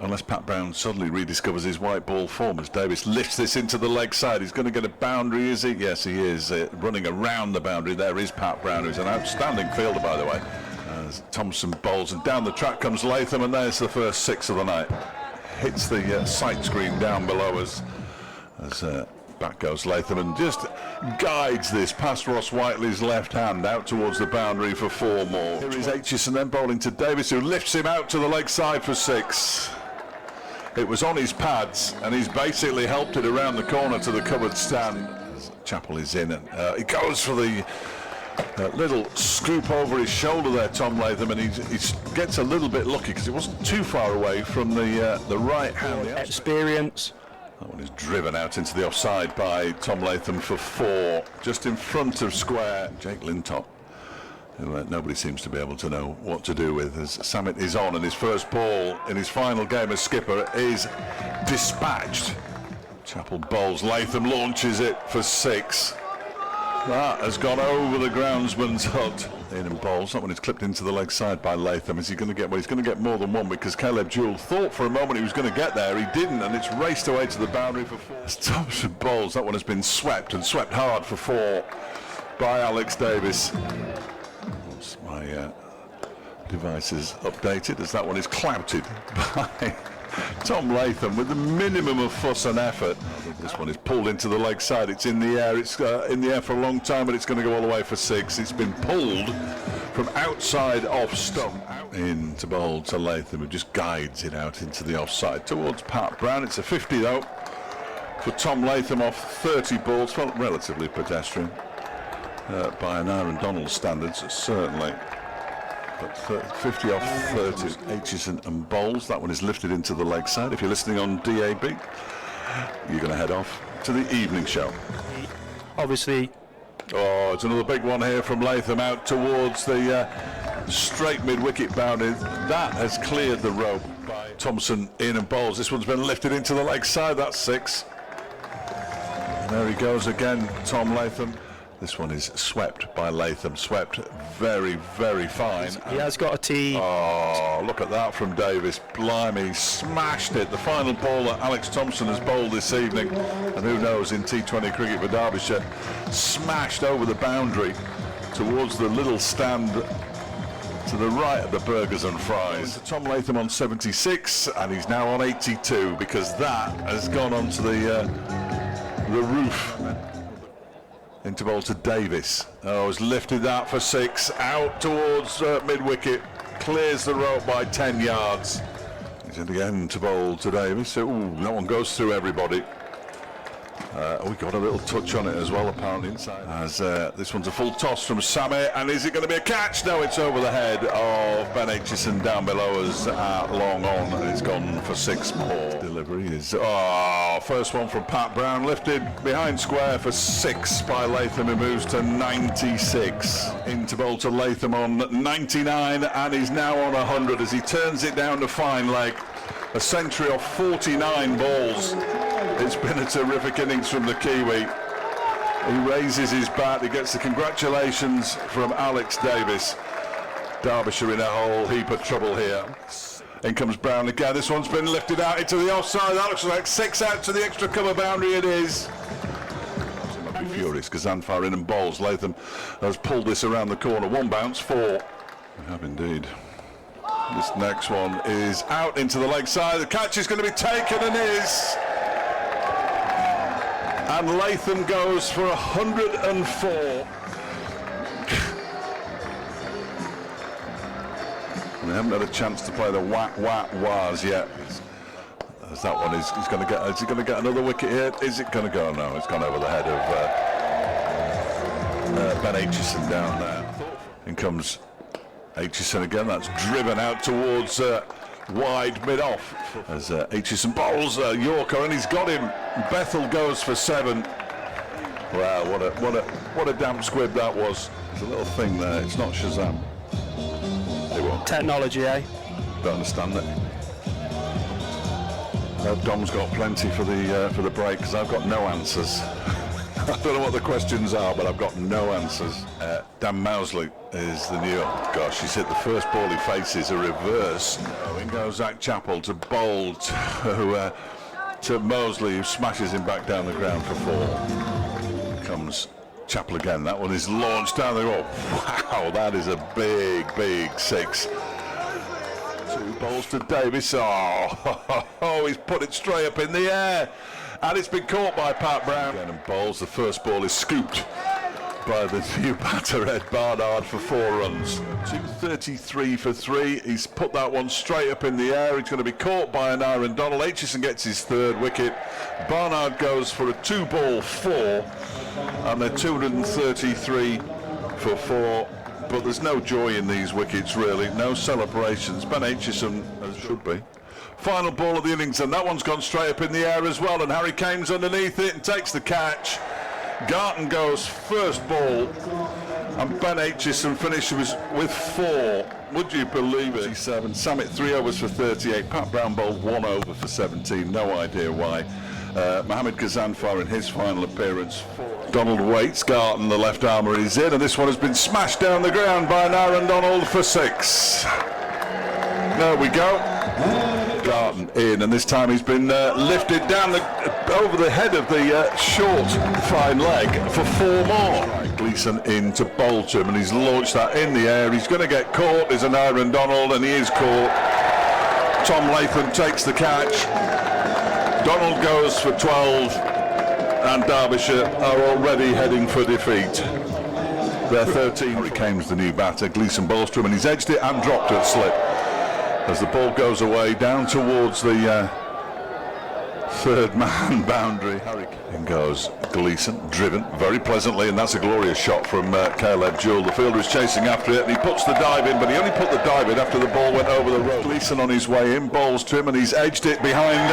unless Pat Brown suddenly rediscovers his white ball form as Davis lifts this into the leg side. He's going to get a boundary, is he? Yes, he is. Running around the boundary there is Pat Brown, who's an outstanding fielder, by the way. As Thompson bowls, and down the track comes Latham, and there's the first 6 of the night. Hits the sight screen down below us as back goes Latham, and just guides this past Ross Whiteley's left hand out towards the boundary for 4 more. Here is Aitchison then bowling to Davis, who lifts him out to the leg side for 6. It was on his pads, and he's basically helped it around the corner to the covered stand. As Chappell is in, and he goes for the little scoop over his shoulder there, Tom Latham, and he gets a little bit lucky because it wasn't too far away from the right hand. Experience. That one is driven out into the offside by Tom Latham for 4, just in front of square. Jake Lintop, who nobody seems to be able to know what to do with, as Samit is on, and his first ball in his final game as skipper is dispatched. Chappell bowls, Latham launches it for 6. That has gone over the groundsman's hut. In and bowls, that one is clipped into the leg side by Latham. Is he going to get, well, he's going to get more than 1, because Caleb Jewell thought for a moment he was going to get there. He didn't, and it's raced away to the boundary for 4. As Thompson bowls, that one has been swept, and swept hard for 4 by Alex Davis. My device is updated, as that one is clouted by Tom Latham with the minimum of fuss and effort. This one is pulled into the leg side. It's in the air. It's in the air for a long time, but it's going to go all the way for 6. It's been pulled from outside off stump in to bowl to Latham, who just guides it out into the offside towards Pat Brown. It's a 50 though for Tom Latham off 30 balls. Felt relatively pedestrian by an Aaron Donald standards, certainly. But 50 off 30, Aitchison and bowls. That one is lifted into the leg side. If you're listening on DAB, you're going to head off to the evening show. Obviously. Oh, it's another big one here from Latham out towards the straight mid-wicket boundary. That has cleared the rope by Thompson in and bowls. This one's been lifted into the leg side. That's 6. And there he goes again, Tom Latham. This one is swept by Latham, swept very, very fine. He has got a tee. Oh, look at that from Davis. Blimey, smashed it. The final ball that Alex Thompson has bowled this evening, and who knows, in T20 cricket for Derbyshire, smashed over the boundary towards the little stand to the right of the burgers and fries. Tom Latham on 76, and he's now on 82, because that has gone onto the roof. Into bowl to Davis. Oh, has lifted that for 6, out towards mid-wicket, clears the rope by 10 yards. He's in again to bowl to Davis. Ooh, that one goes through everybody. We got a little touch on it as well, apparently, inside. As this one's a full toss from Sammy, and is it going to be a catch? No, it's over the head of Ben Aitchison down below us, long on, and it's gone for 6 more. Delivery is, first one from Pat Brown, lifted behind square for 6 by Latham, who moves to 96. Into bowl to Latham on 99, and he's now on 100 as he turns it down to fine leg. A century off 49 balls. It's been a terrific innings from the Kiwi. He raises his bat. He gets the congratulations from Alex Davis. Derbyshire in a whole heap of trouble here. In comes Brown again. This one's been lifted out into the offside. That looks like 6 out to the extra cover boundary. It is. I'll be furious because Zanfar in and bowls. Latham has pulled this around the corner. 1 bounce, 4. We have indeed. This next one is out into the leg side. The catch is going to be taken, and is. And Latham goes for 104. We haven't had a chance to play the wahs yet. As that one is going to get. Is he going to get another wicket here? Is it going to go? No, it's gone over the head of Ben Aitchison down there. In comes Aitchison again. That's driven out towards wide mid-off as Aitchison bowls Yorker, and he's got him. Bethel goes for 7. Wow, what a damp squib that was. There's a little thing there. It's not Shazam. It won't. Technology, eh? Don't understand it. Dom's got plenty for the break, because I've got no answers. I don't know what the questions are, but I've got no answers. Dan Mousley is the new... Oh gosh, he's hit the first ball he faces, a reverse. In goes Zach Chappell to bowl to Mosley, who smashes him back down the ground for 4. Comes Chappell again. That one is launched down the road. Wow, that is a big 6. 2 balls to Davis. Oh, he's put it straight up in the air. And it's been caught by Pat Brown. Again, and bowls. The first ball is scooped by the new batter, Ed Barnard, for 4 runs. 233 for 3. He's put that one straight up in the air. He's going to be caught by an Aaron Donald. Aitchison gets his 3rd wicket. Barnard goes for a 2-ball 4. And they're 233 for 4. But there's no joy in these wickets, really. No celebrations. Ben Aitchison, as should be. Final ball of the innings, and that one's gone straight up in the air as well, and Harry Kane's underneath it and takes the catch. Garton goes first ball, and Ben Aitchison finishes with 4. Would you believe it? 7. Samit 3 overs for 38. Pat Brown bowled 1 over for 17. No idea why. Mohammad Ghazanfar in his final appearance. Donald waits. Garton, the left armour, is in, and this one has been smashed down the ground by Aaron Donald for 6. There we go. Garton in, and this time he's been lifted down over the head of the short fine leg for 4 more. Gleeson in to bowl to him, and he's launched that in the air. He's going to get caught. There's an Aaron Donald, and he is caught. Tom Latham takes the catch. Donald goes for 12, and Derbyshire are already heading for defeat. They're 13. Harry Kane's the new batter. Gleeson bowls to him, and he's edged it and dropped it slip. As the ball goes away down towards the 3rd man boundary. Harry Kane goes Gleeson, driven very pleasantly, and that's a glorious shot from Caleb Jewell. The fielder is chasing after it, and he puts the dive in, but he only put the dive in after the ball went over the road. Gleeson on his way in, bowls to him, and he's edged it behind,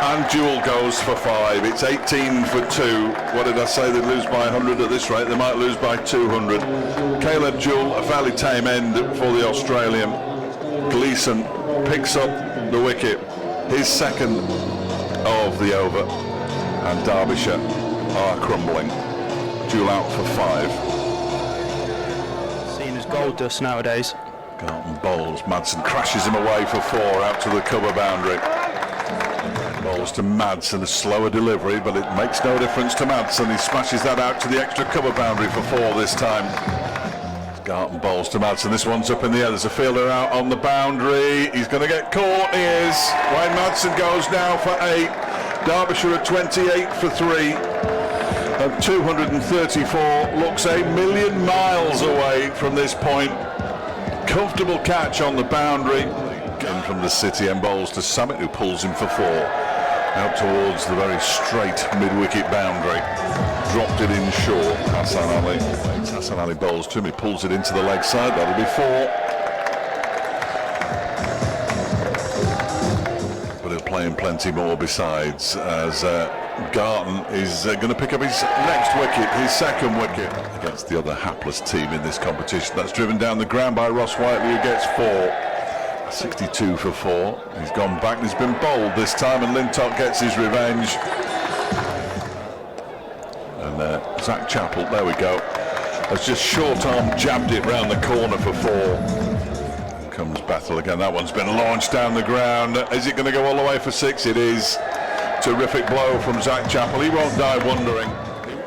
and Jewell goes for 5. It's 18 for 2. What did I say? They'd lose by 100 at this rate. They might lose by 200. Caleb Jewell, a fairly tame end for the Australian. Gleeson picks up the wicket, his 2nd of the over, and Derbyshire are crumbling. Jewell out for 5. Seen as gold dust nowadays. Garton bowls. Madsen crashes him away for 4 out to the cover boundary. Bowls to Madsen, a slower delivery, but it makes no difference to Madsen. He smashes that out to the extra cover boundary for 4 this time. Garton bowls to Madsen. This one's up in the air. There's a fielder out on the boundary. He's going to get caught. He is. Wayne Madsen goes now for 8. Derbyshire at 28 for 3. At 234. Looks a million miles away from this point. Comfortable catch on the boundary. In from the city, and bowls to Summit, who pulls him for 4. Out towards the very straight mid-wicket boundary. Dropped it in short. Hassan Ali bowls to him. He pulls it into the leg side. That'll be 4. But he'll play him plenty more besides, as Garton is going to pick up his next wicket, his 2nd wicket, against the other hapless team in this competition. That's driven down the ground by Ross Whiteley, who gets 4. 62 for 4. He's gone back and he's been bowled this time, and Lintott gets his revenge. And Zach Chappell, there we go, has just short arm jabbed it round the corner for 4. Comes Bethel again. That one's been launched down the ground. Is it going to go all the way for 6? It is. Terrific blow from Zach Chappell. He won't die wondering.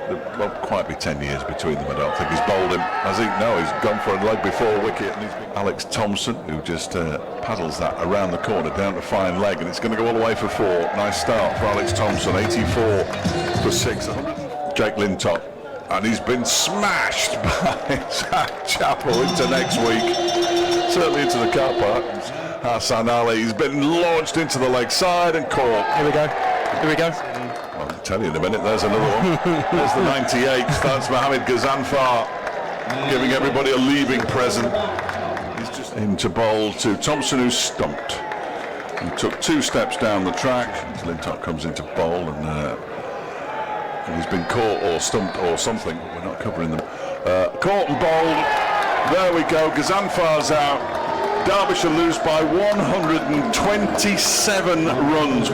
There won't quite be 10 years between them, I don't think. He's bowled him, has he? No, he's gone for a leg before wicket. And Alex Thompson, who just paddles that around the corner down to fine leg, and it's going to go all the way for 4. Nice start for Alex Thompson. 84 for 6. Jake Lintott, and he's been smashed by Zach Chappell into next week, certainly into the car park. Hassan Ali, he's been launched into the leg side and caught. Here we go. Here we go. I'll tell you in a minute. There's another one. There's the 98. That's Mohammad Ghazanfar giving everybody a leaving present. He's just into bowl to Thompson, who's stumped. He took 2 steps down the track. Lintott comes into bowl, and he's been caught or stumped or something. We're not covering them. Caught and bowled. There we go. Ghazanfar's out. Derbyshire lose by 127 runs.